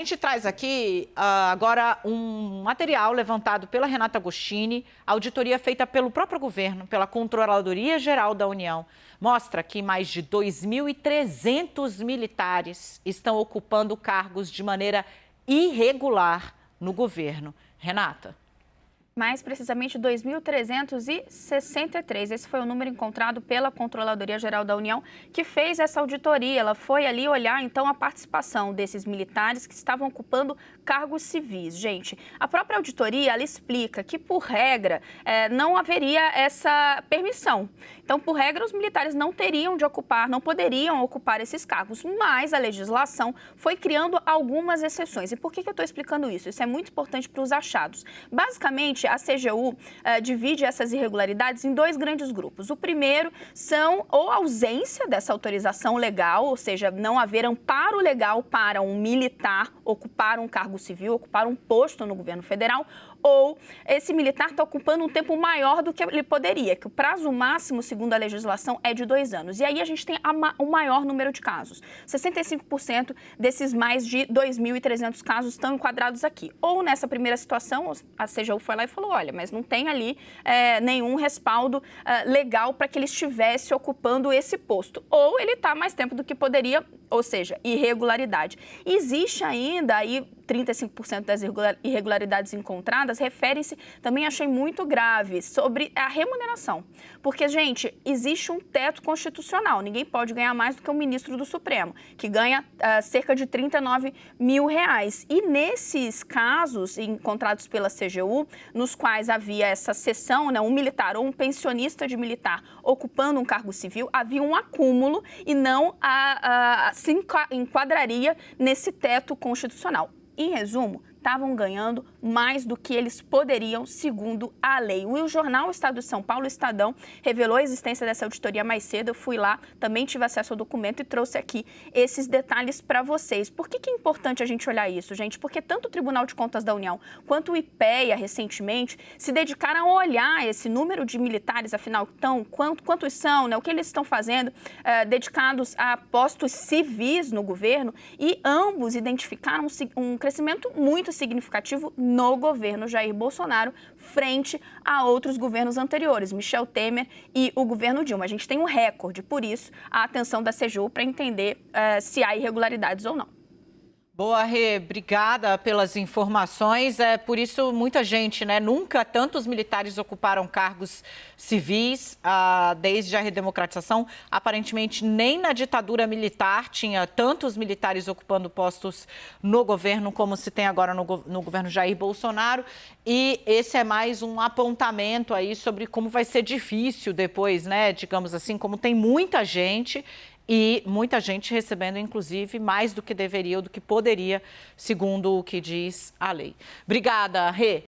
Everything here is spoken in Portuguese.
A gente traz aqui agora um material levantado pela Renata Agostini, auditoria feita pelo próprio governo, pela Controladoria Geral da União. Mostra que mais de 2.300 militares estão ocupando cargos de maneira irregular no governo. Renata. Mais precisamente 2.363. Esse foi o número encontrado pela Controladoria Geral da União, que fez essa auditoria. Ela foi ali olhar, então, a participação desses militares que estavam ocupando cargos civis. Gente, a própria auditoria, ela explica que, por regra, não haveria essa permissão. Então, por regra, os militares não teriam de ocupar, não poderiam ocupar esses cargos, mas a legislação foi criando algumas exceções. E por que eu estou explicando isso? Isso é muito importante para os achados. Basicamente, a CGU divide essas irregularidades em dois grandes grupos. O primeiro são ou ausência dessa autorização legal, ou seja, não haver amparo legal para um militar ocupar um cargo civil, ocupar um posto no governo federal, ou esse militar está ocupando um tempo maior do que ele poderia, que o prazo máximo, segundo a legislação, é de 2 anos. E aí a gente tem o maior número de casos. 65% desses mais de 2.300 casos estão enquadrados aqui. Ou nessa primeira situação, a CGU foi lá e falou, olha, mas não tem ali nenhum respaldo legal para que ele estivesse ocupando esse posto. Ou ele está mais tempo do que poderia, ou seja, irregularidade. Existe ainda aí 35% das irregularidades encontradas referem-se, também achei muito grave, sobre a remuneração. Porque, gente, existe um teto constitucional. Ninguém pode ganhar mais do que o ministro do Supremo, que ganha cerca de R$39 mil. E nesses casos encontrados pela CGU, nos quais havia essa cessão, né, um militar ou um pensionista de militar ocupando um cargo civil, havia um acúmulo e não se enquadraria nesse teto constitucional. Em resumo, estavam ganhando mais do que eles poderiam, segundo a lei. O jornal Estado de São Paulo, Estadão, revelou a existência dessa auditoria mais cedo. Eu fui lá, também tive acesso ao documento e trouxe aqui esses detalhes para vocês. Por que é importante a gente olhar isso, gente? Porque tanto o Tribunal de Contas da União quanto o IPEA, recentemente, se dedicaram a olhar esse número de militares, afinal, quantos são, né? O que eles estão fazendo, dedicados a postos civis no governo, e ambos identificaram um crescimento muito significativo no governo Jair Bolsonaro frente a outros governos anteriores, Michel Temer e o governo Dilma. A gente tem um recorde, por isso a atenção da CGU para entender se há irregularidades ou não. Boa, Rê, obrigada pelas informações. Por isso, muita gente, né? Nunca tantos militares ocuparam cargos civis desde a redemocratização. Aparentemente, nem na ditadura militar tinha tantos militares ocupando postos no governo como se tem agora no governo Jair Bolsonaro. E esse é mais um apontamento aí sobre como vai ser difícil depois, né? Digamos assim, como tem muita gente. E muita gente recebendo, inclusive, mais do que deveria ou do que poderia, segundo o que diz a lei. Obrigada, Rê.